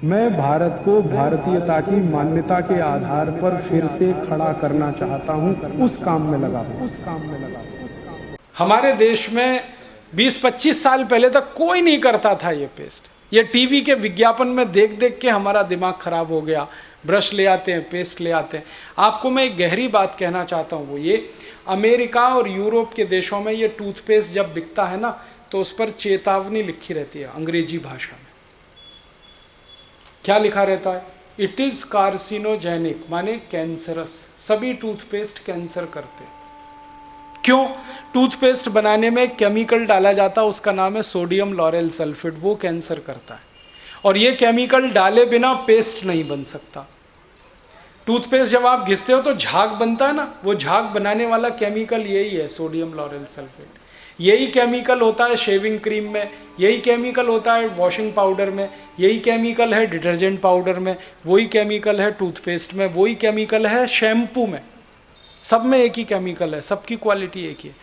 मैं भारत को भारतीयता की मान्यता के आधार पर फिर से खड़ा करना चाहता हूं, उस काम में लगा हूं। हमारे देश में 20-25 साल पहले तक कोई नहीं करता था ये पेस्ट। ये टीवी के विज्ञापन में देख देख के हमारा दिमाग खराब हो गया। ब्रश ले आते हैं, पेस्ट ले आते हैं। आपको मैं एक गहरी बात कहना चाहता हूँ, वो ये, अमेरिका और यूरोप के देशों में ये टूथपेस्ट जब बिकता है ना, तो उस पर चेतावनी लिखी रहती है अंग्रेजी भाषा में। क्या लिखा रहता है? इट इज कार्सिनोजेनिक, माने कैंसरस। सभी टूथपेस्ट कैंसर करते हैं। क्यों? टूथपेस्ट बनाने में केमिकल डाला जाता है, उसका नाम है सोडियम लॉरेल सल्फेट, वो कैंसर करता है। और ये केमिकल डाले बिना पेस्ट नहीं बन सकता। टूथपेस्ट जब आप घिसते हो तो झाग बनता है ना, वो झाग बनाने वाला केमिकल यही है, सोडियम लॉरेल सल्फेट। यही केमिकल होता है शेविंग क्रीम में, यही केमिकल होता है वॉशिंग पाउडर में, यही केमिकल है डिटर्जेंट पाउडर में, वही केमिकल है टूथपेस्ट में, वही केमिकल है शैम्पू में। सब में एक ही केमिकल है, सबकी क्वालिटी एक ही है।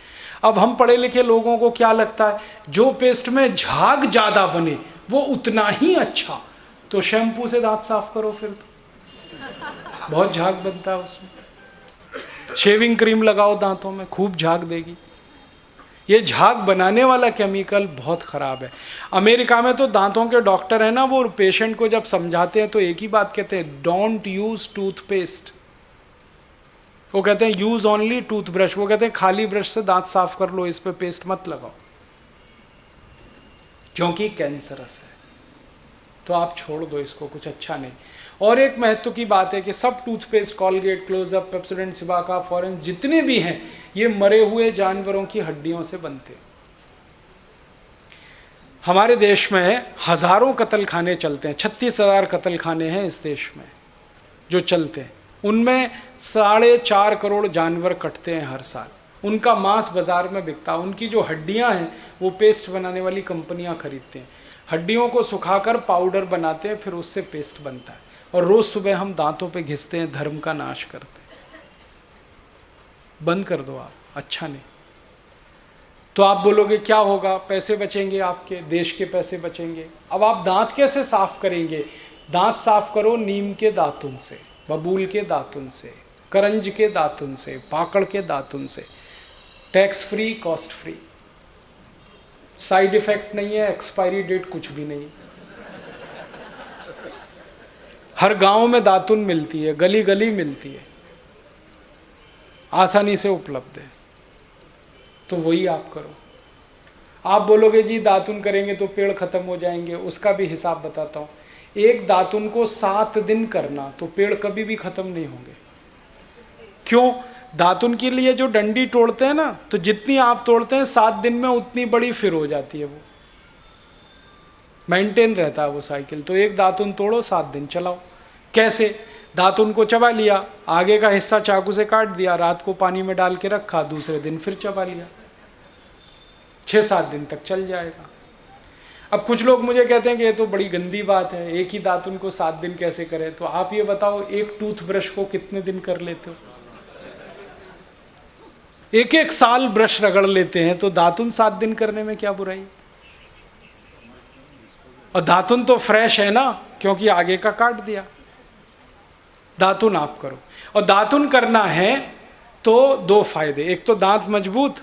अब हम पढ़े लिखे लोगों को क्या लगता है, जो पेस्ट में झाग ज़्यादा बने वो उतना ही अच्छा, तो शैम्पू से दांत साफ करो, फिर तो बहुत झाग बनता है उसमें। शेविंग क्रीम लगाओ दांतों में, खूब झाग देगी। ये झाग बनाने वाला केमिकल बहुत खराब है। अमेरिका में तो दांतों के डॉक्टर है ना, वो पेशेंट को जब समझाते हैं तो एक ही बात कहते हैं, डोंट यूज टूथपेस्ट। वो कहते हैं यूज ओनली टूथब्रश। वो कहते हैं खाली ब्रश से दांत साफ कर लो, इस पे पेस्ट मत लगाओ, क्योंकि कैंसरस है। तो आप छोड़ दो इसको, कुछ अच्छा नहीं। और एक महत्व की बात है कि सब toothpaste, Colgate, Closeup, Pepsodent, Cibaca, Forhans, जितने भी हैं, ये मरे हुए जानवरों की हड्डियों से बनते हैं। हमारे देश में हजारों कत्ल खाने चलते हैं, 36,000 कत्ल खाने हैं इस देश में जो चलते हैं। उनमें 4.5 करोड़ जानवर कटते हैं हर साल। उनका मांस बाजार में बिकता है। उनकी जो हड्डियां हैं वो पेस्ट बनाने वाली कंपनियां खरीदते हैं। हड्डियों को सुखाकर पाउडर बनाते हैं, फिर उससे पेस्ट बनता है। और रोज सुबह हम दांतों पे घिसते हैं, धर्म का नाश करते हैं। बंद कर दो आप, अच्छा नहीं। तो आप बोलोगे क्या होगा? पैसे बचेंगे, आपके देश के पैसे बचेंगे। अब आप दांत कैसे साफ करेंगे? दांत साफ करो नीम के दातुन से, बबूल के दातुन से, करंज के दातुन से, पाकड़ के दातुन से। Tax free, cost free, side effect नहीं है, एक्सपायरी डेट कुछ भी नहीं। हर गांव में दातुन मिलती है, गली गली मिलती है, आसानी से उपलब्ध है। तो वही आप करो। आप बोलोगे जी दातुन करेंगे तो पेड़ खत्म हो जाएंगे, उसका भी हिसाब बताता हूँ। एक दातुन को 7 दिन करना, तो पेड़ कभी भी खत्म नहीं होंगे। क्यों? दातुन के लिए जो डंडी तोड़ते हैं ना, तो जितनी आप तोड़ते हैं 7 दिन में उतनी बड़ी फिर हो जाती है, वो मेंटेन रहता है वो साइकिल। तो एक दातुन तोड़ो, 7 दिन चलाओ। कैसे? दातुन को चबा लिया, आगे का हिस्सा चाकू से काट दिया, रात को पानी में डाल के रखा, दूसरे दिन फिर चबा लिया, 6-7 दिन तक चल जाएगा। अब कुछ लोग मुझे कहते हैं कि ये तो बड़ी गंदी बात है, एक ही दातुन को 7 दिन कैसे करें? तो आप ये बताओ, एक टूथब्रश को कितने दिन कर लेते हो? 1-1 साल ब्रश रगड़ लेते हैं, तो दातुन 7 दिन करने में क्या बुराई? और दातुन तो फ्रेश है ना, क्योंकि आगे का काट दिया। दातुन आप करो। और दातुन करना है तो 2 फायदे, एक तो दांत मजबूत,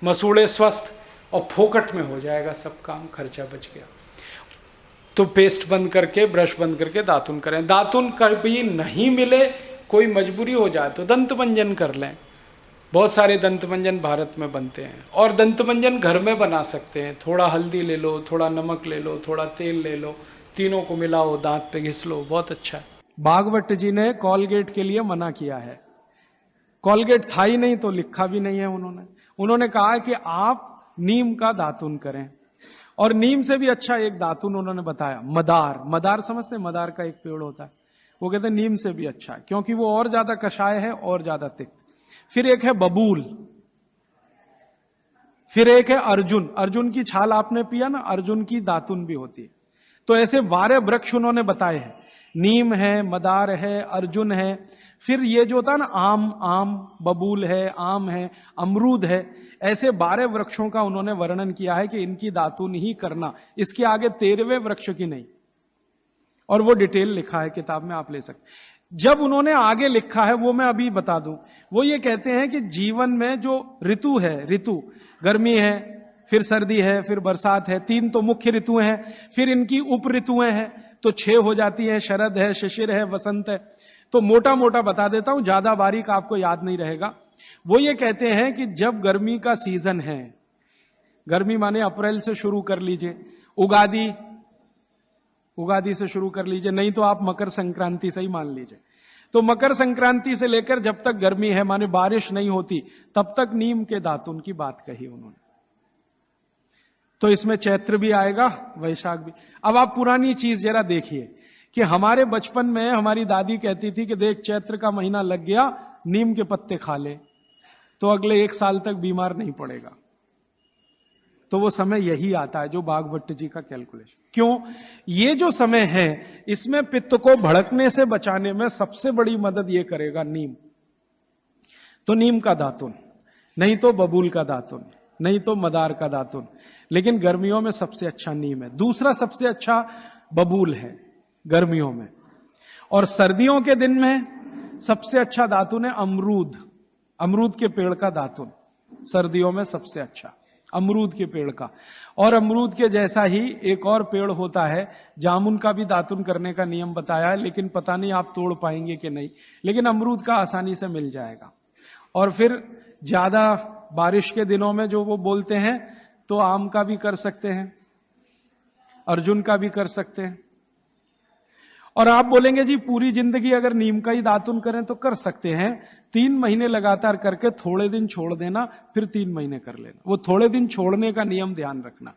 मसूड़े स्वस्थ, और फोकट में हो जाएगा सब काम, खर्चा बच गया। तो पेस्ट बंद करके, ब्रश बंद करके दातुन करें। दातुन कभी नहीं मिले, कोई मजबूरी हो जाए तो दंत मंजन कर लें। बहुत सारे दंत मंजन भारत में बनते हैं, और दंत मंजन घर में बना सकते हैं। थोड़ा हल्दी ले लो, थोड़ा नमक ले लो, थोड़ा तेल ले लो, तीनों को मिलाओ, दांत पे घिस लो, बहुत अच्छा है। भागवत जी ने कॉलगेट के लिए मना किया है। कॉलगेट था ही नहीं तो लिखा भी नहीं है उन्होंने कहा है कि आप नीम का दातुन करें। और नीम से भी अच्छा एक दातुन उन्होंने बताया, मदार। मदार समझते हैं? मदार का एक पेड़ होता है, वो कहते हैं नीम से भी अच्छा है, क्योंकि वो और ज्यादा कषाय है और ज्यादा तिक्त। फिर एक है बबूल, फिर एक है अर्जुन। अर्जुन की छाल आपने पिया ना, अर्जुन की दातुन भी होती है। तो ऐसे 12 वृक्ष उन्होंने बताए हैं। नीम है, मदार है, अर्जुन है, फिर ये जो होता है ना आम, बबूल है, आम है, अमरूद है। ऐसे 12 वृक्षों का उन्होंने वर्णन किया है कि इनकी दातुन ही करना, इसके आगे 13वें वृक्ष की नहीं। और वो डिटेल लिखा है किताब में, आप ले सकते। जब उन्होंने आगे लिखा है वो मैं अभी बता दूं, वो ये कहते हैं कि जीवन में जो ऋतु है, ऋतु गर्मी है, फिर सर्दी है, फिर बरसात है, 3 तो मुख्य ऋतुएं हैं, फिर इनकी उप ऋतुएं हैं, तो 6 हो जाती हैं, शरद है, शिशिर है, वसंत है। तो मोटा मोटा बता देता हूं, ज्यादा बारीक आपको याद नहीं रहेगा। वो ये कहते हैं कि जब गर्मी का सीजन है, गर्मी माने अप्रैल से शुरू कर लीजिए, उगादी से शुरू कर लीजिए, नहीं तो आप मकर संक्रांति से ही मान लीजिए। तो मकर संक्रांति से लेकर जब तक गर्मी है, माने बारिश नहीं होती, तब तक नीम के दातुन की बात कही उन्होंने। तो इसमें चैत्र भी आएगा, वैशाख भी। अब आप पुरानी चीज जरा देखिए कि हमारे बचपन में हमारी दादी कहती थी कि देख चैत्र का महीना लग गया, नीम के पत्ते खा ले तो अगले 1 साल तक बीमार नहीं पड़ेगा। तो वो समय यही आता है जो भागवत जी का कैलकुलेशन। क्यों? ये जो समय है इसमें पित्त को भड़कने से बचाने में सबसे बड़ी मदद ये करेगा नीम। तो नीम का दातुन, नहीं तो बबूल का दातुन, नहीं तो मदार का दातुन, लेकिन गर्मियों में सबसे अच्छा नीम है। दूसरा सबसे अच्छा बबूल है गर्मियों में, और सर्दियों के दिन में सबसे अच्छा दातुन है अमरूद। अमरूद के पेड़ का दातुन सर्दियों में सबसे अच्छा, अमरूद के पेड़ का। और अमरूद के जैसा ही एक और पेड़ होता है, जामुन का भी दातुन करने का नियम बताया है, लेकिन पता नहीं आप तोड़ पाएंगे कि नहीं, लेकिन अमरूद का आसानी से मिल जाएगा। और फिर ज्यादा बारिश के दिनों में जो वो बोलते हैं, तो आम का भी कर सकते हैं, अर्जुन का भी कर सकते हैं। और आप बोलेंगे जी पूरी जिंदगी अगर नीम का ही दातुन करें तो कर सकते हैं। 3 महीने लगातार करके थोड़े दिन छोड़ देना, फिर 3 महीने कर लेना। वो थोड़े दिन छोड़ने का नियम ध्यान रखना।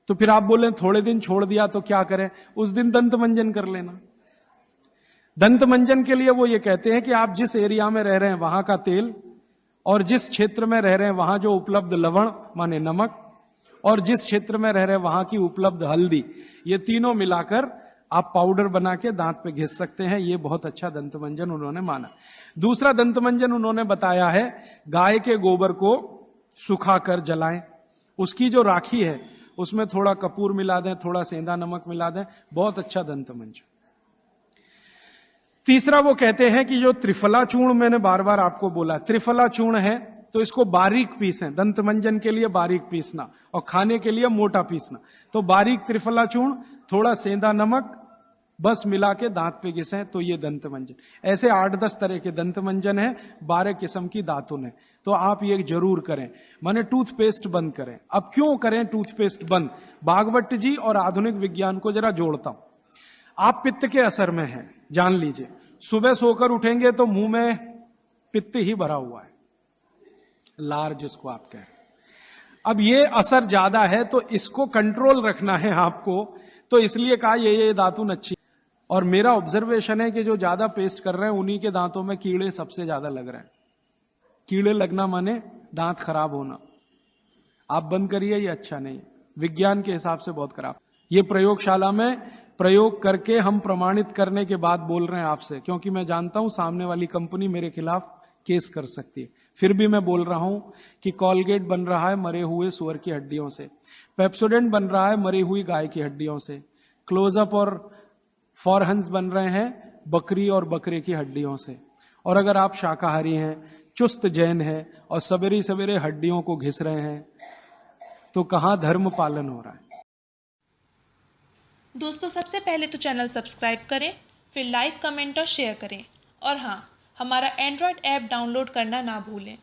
तो फिर आप बोले थोड़े दिन छोड़ दिया तो क्या करें? उस दिन दंत मंजन कर लेना। दंत मंजन के लिए वो ये कहते हैं कि आप जिस एरिया में रह रहे हैं वहां का तेल, और जिस क्षेत्र में रह रहे हैं वहां जो उपलब्ध लवण माने नमक, और जिस क्षेत्र में रह रहे हैं वहां की उपलब्ध हल्दी, ये तीनों मिलाकर आप पाउडर बना के दांत पे घिस सकते हैं। ये बहुत अच्छा दंत मंजन उन्होंने माना। दूसरा दंत मंजन उन्होंने बताया है गाय के गोबर को सुखाकर जलाएं, उसकी जो राखी है उसमें थोड़ा कपूर मिला दें, थोड़ा सेंधा नमक मिला दें, बहुत अच्छा दंत मंजन। तीसरा वो कहते हैं कि जो त्रिफला चूर्ण मैंने बार बार आपको बोला, त्रिफला चूर्ण है तो इसको बारीक पीसें, दंत मंजन के लिए बारीक पीसना और खाने के लिए मोटा पीसना। तो बारीक त्रिफला चूर्ण, थोड़ा सेंधा नमक, बस मिला के दांत पे घिसें तो ये दंत मंजन। ऐसे 8-10 तरह के दंत मंजन है, 12 किस्म की दातुन है। तो आप ये जरूर करें, माने टूथपेस्ट बंद करें। अब क्यों करें टूथपेस्ट बंद? भागवत जी और आधुनिक विज्ञान को जरा जोड़ता हूं। आप पित्त के असर में हैं, जान लीजिए। सुबह सोकर उठेंगे तो मुंह में पित्त ही भरा हुआ है, लार जिसको आप कह रहे हैं। अब ये असर ज्यादा है तो इसको कंट्रोल रखना है आपको, तो इसलिए कहा ये दातुन अच्छी। और मेरा ऑब्जर्वेशन है कि जो ज्यादा पेस्ट कर रहे हैं उन्हीं के दांतों में कीड़े सबसे ज्यादा लग रहे हैं। कीड़े लगना माने दांत खराब होना। आप बंद करिए, ये अच्छा नहीं, विज्ञान के हिसाब से बहुत खराब। ये प्रयोगशाला में प्रयोग करके हम प्रमाणित करने के बाद बोल रहे हैं आपसे, क्योंकि मैं जानता हूं सामने वाली कंपनी मेरे खिलाफ केस कर सकती है। फिर भी मैं बोल रहा हूं कि कॉलगेट बन रहा है मरे हुए सुअर की हड्डियों से, पेप्सोडेंट बन रहा है मरी हुई गाय की हड्डियों से, क्लोजअप और फॉरहंस बन रहे हैं बकरी और बकरे की हड्डियों से। और अगर आप शाकाहारी हैं, चुस्त जैन हैं और सवेरे सवेरे हड्डियों को घिस रहे हैं, तो कहां धर्म पालन हो रहा है? दोस्तों, सबसे पहले तो चैनल सब्सक्राइब करें, फिर लाइक, कमेंट और शेयर करें। और हाँ, हमारा एंड्रॉयड ऐप डाउनलोड करना ना भूलें।